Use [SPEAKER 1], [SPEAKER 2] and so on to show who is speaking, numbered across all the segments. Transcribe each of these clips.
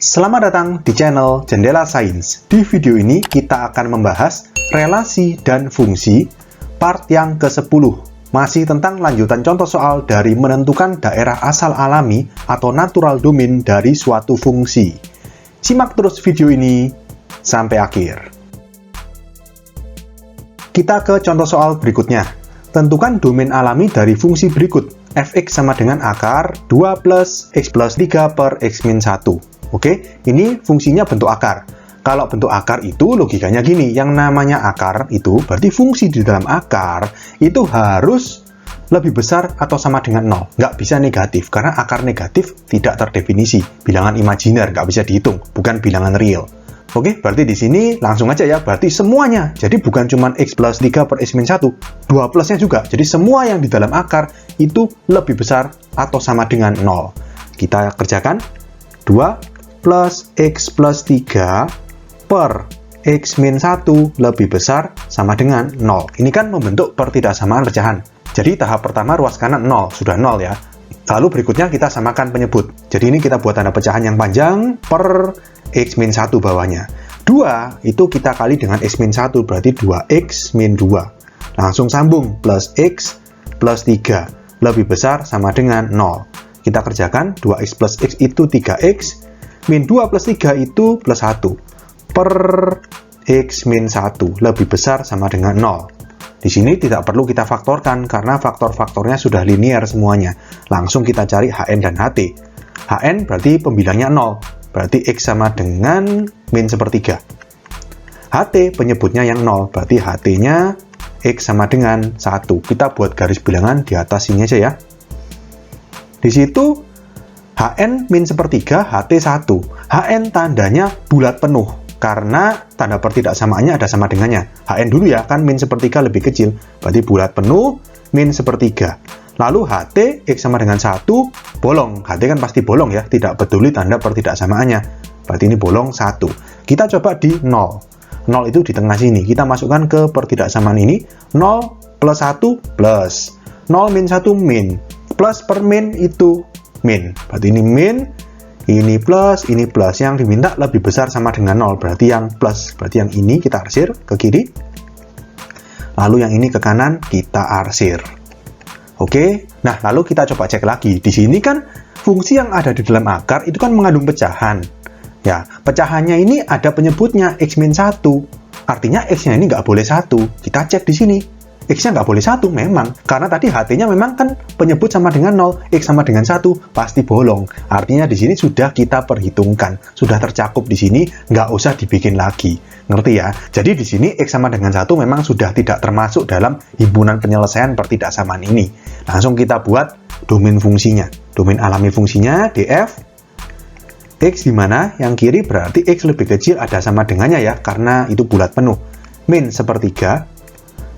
[SPEAKER 1] Selamat datang di channel Jendela Sains. Di video ini kita akan membahas relasi dan fungsi part yang ke-10. Masih tentang lanjutan contoh soal dari menentukan daerah asal alami atau natural domain dari suatu fungsi. Simak terus video ini sampai akhir. Kita ke contoh soal berikutnya. Tentukan domain alami dari fungsi berikut. Fx sama dengan akar 2 plus x plus 3 per x min 1. Oke, ini fungsinya bentuk akar. Kalau bentuk akar itu logikanya gini, yang namanya akar itu berarti fungsi di dalam akar itu harus lebih besar atau sama dengan 0. Nggak bisa negatif, karena akar negatif tidak terdefinisi. Bilangan imajiner, nggak bisa dihitung, bukan bilangan real. Oke, berarti di sini langsung aja ya, berarti semuanya. Jadi bukan cuma x plus 3 per x min 1, 2 plusnya juga. Jadi semua yang di dalam akar itu lebih besar atau sama dengan 0. Kita kerjakan 2 plus x plus 3 per x min 1 lebih besar sama dengan 0. Ini kan membentuk pertidaksamaan pecahan. Jadi tahap pertama ruas kanan 0, sudah 0 ya. Lalu berikutnya kita samakan penyebut. Jadi ini kita buat tanda pecahan yang panjang per x min 1 bawahnya. 2 itu kita kali dengan x min 1, berarti 2x min 2. Langsung sambung, plus x plus 3 lebih besar sama dengan 0. Kita kerjakan, 2x plus x itu 3x, min 2 plus 3 itu plus 1 per x min 1 lebih besar sama dengan 0. Di sini tidak perlu kita faktorkan karena faktor-faktornya sudah linear semuanya. Langsung kita cari Hn dan Ht. Hn berarti pembilangnya 0, berarti x sama dengan min sepertiga. Ht penyebutnya yang 0, berarti Ht-nya x sama dengan 1. Kita buat garis bilangan di atas sini aja ya. Di situ Hn min sepertiga, Ht 1. Hn tandanya bulat penuh, karena tanda pertidaksamaannya ada sama dengannya. Hn dulu ya, kan min sepertiga lebih kecil, berarti bulat penuh, min sepertiga. Lalu Ht, x sama dengan 1, bolong. Ht kan pasti bolong ya, tidak peduli tanda pertidaksamaannya. Berarti ini bolong 1. Kita coba di 0. 0 itu di tengah sini. Kita masukkan ke pertidaksamaan ini. 0 plus 1 plus. 0 min 1 min. Plus per min itu min. Berarti ini min, ini plus. Yang diminta lebih besar sama dengan 0. Berarti yang plus. Berarti yang ini kita arsir ke kiri. Lalu yang ini ke kanan kita arsir. Oke. Nah, lalu kita coba cek lagi. Di sini kan fungsi yang ada di dalam akar itu kan mengandung pecahan. Ya, pecahannya ini ada penyebutnya x min 1. Artinya x-nya ini nggak boleh 1. Kita cek di sini. X-nya nggak boleh 1 memang, karena tadi Ht-nya memang kan penyebut sama dengan 0, X sama dengan 1, pasti bolong. Artinya di sini sudah kita perhitungkan, sudah tercakup di sini, nggak usah dibikin lagi. Ngerti ya? Jadi di sini X sama dengan 1 memang sudah tidak termasuk dalam himpunan penyelesaian pertidaksamaan ini. Langsung kita buat domain fungsinya. Domain alami fungsinya, df, X di mana yang kiri berarti X lebih kecil ada sama dengannya ya, karena itu bulat penuh. Min sepertiga,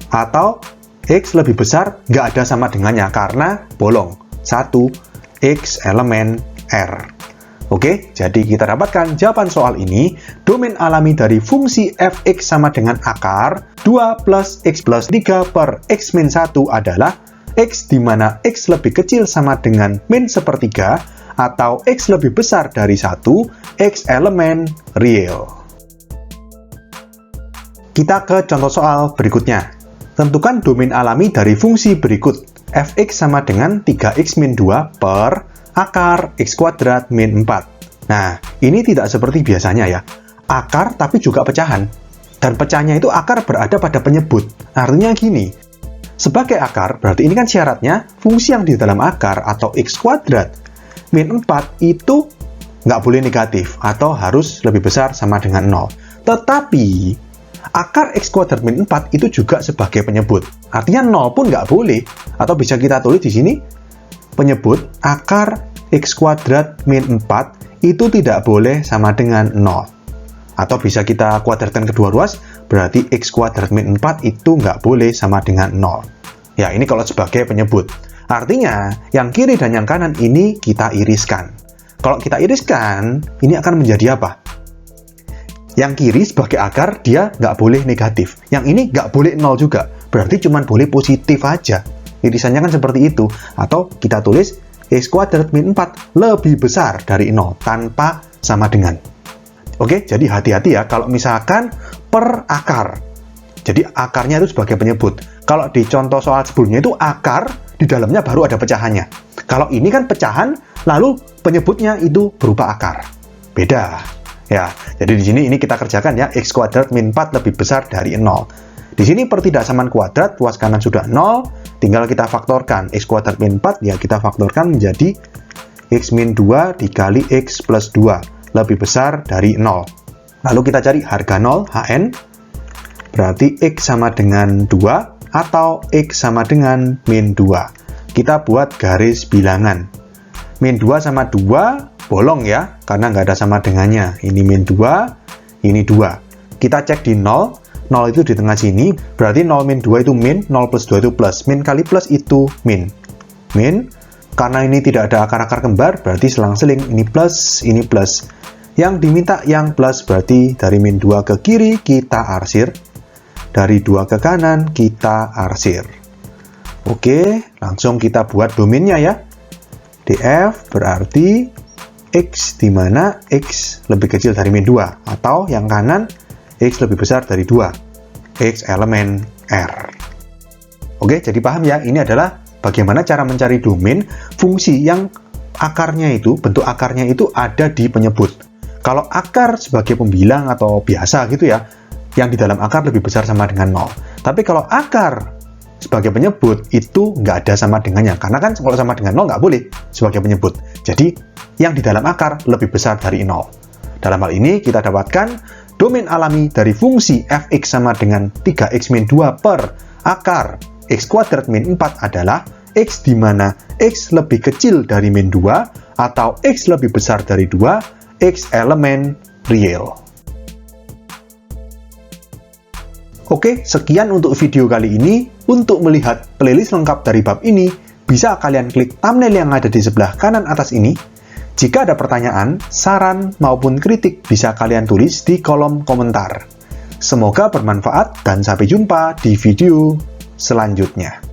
[SPEAKER 1] atau X lebih besar nggak ada sama dengannya karena bolong 1 X elemen R. Oke, jadi kita dapatkan jawaban soal ini. Domain alami dari fungsi fx sama dengan akar 2 plus x plus 3 per x min 1 adalah x di mana x lebih kecil sama dengan min sepertiga atau x lebih besar dari 1 x elemen real. Kita ke contoh soal berikutnya. Tentukan domain alami dari fungsi berikut. Fx sama dengan 3x min 2 per akar x kuadrat min 4. Nah, ini tidak seperti biasanya ya. Akar tapi juga pecahan. Dan pecahnya itu akar berada pada penyebut. Artinya gini, sebagai akar berarti ini kan syaratnya fungsi yang di dalam akar atau x kuadrat min 4 itu nggak boleh negatif atau harus lebih besar sama dengan 0. Tetapi akar x kuadrat min 4 itu juga sebagai penyebut. Artinya 0 pun nggak boleh. Atau bisa kita tulis di sini, penyebut akar x kuadrat min 4 itu tidak boleh sama dengan 0. Atau bisa kita kuadratkan kedua ruas, berarti x kuadrat min 4 itu nggak boleh sama dengan 0. Ya, ini kalau sebagai penyebut. Artinya, yang kiri dan yang kanan ini kita iriskan. Kalau kita iriskan, ini akan menjadi apa? Yang kiri sebagai akar, dia nggak boleh negatif. Yang ini nggak boleh 0 juga. Berarti cuma boleh positif aja. Irisannya kan seperti itu. Atau kita tulis x kuadrat min 4 lebih besar dari 0 tanpa sama dengan. Oke, jadi hati-hati ya kalau misalkan per akar. Jadi akarnya itu sebagai penyebut. Kalau di contoh soal sebelumnya itu akar, di dalamnya baru ada pecahannya. Kalau ini kan pecahan, lalu penyebutnya itu berupa akar. Beda. Ya, jadi di sini ini kita kerjakan ya, x kuadrat min 4 lebih besar dari 0. Di sini pertidaksamaan kuadrat, ruas kanan sudah 0, tinggal kita faktorkan. X kuadrat min 4, ya kita faktorkan menjadi x min 2 dikali x plus 2, lebih besar dari 0. Lalu kita cari harga 0, Hn, berarti x sama dengan 2, atau x sama dengan min 2. Kita buat garis bilangan. Min 2 sama 2, bolong ya, karena nggak ada sama dengannya. Ini min 2, ini 2. Kita cek di 0, 0 itu di tengah sini, berarti 0 min 2 itu min, 0 plus 2 itu plus. Min kali plus itu min. Min, karena ini tidak ada akar-akar kembar, berarti selang-seling, ini plus, ini plus. Yang diminta yang plus, berarti dari min 2 ke kiri, kita arsir. Dari 2 ke kanan, kita arsir. Oke, langsung kita buat domainnya ya. df berarti x di mana x lebih kecil dari min 2, atau yang kanan x lebih besar dari 2, x elemen R. Oke, jadi paham ya, ini adalah bagaimana cara mencari domain fungsi yang akarnya itu, bentuk akarnya itu ada di penyebut. Kalau akar sebagai pembilang atau biasa gitu ya, yang di dalam akar lebih besar sama dengan 0. Tapi kalau akar sebagai penyebut itu nggak ada sama dengannya, karena kan kalau sama dengan 0 nggak boleh sebagai penyebut. Jadi yang di dalam akar lebih besar dari 0. Dalam hal ini kita dapatkan domain alami dari fungsi fx sama dengan 3x min 2 per akar x kuadrat min 4 adalah x di mana x lebih kecil dari min 2 atau x lebih besar dari 2, x elemen real. Oke, sekian untuk video kali ini. Untuk melihat playlist lengkap dari bab ini, bisa kalian klik thumbnail yang ada di sebelah kanan atas ini. Jika ada pertanyaan, saran, maupun kritik, bisa kalian tulis di kolom komentar. Semoga bermanfaat dan sampai jumpa di video selanjutnya.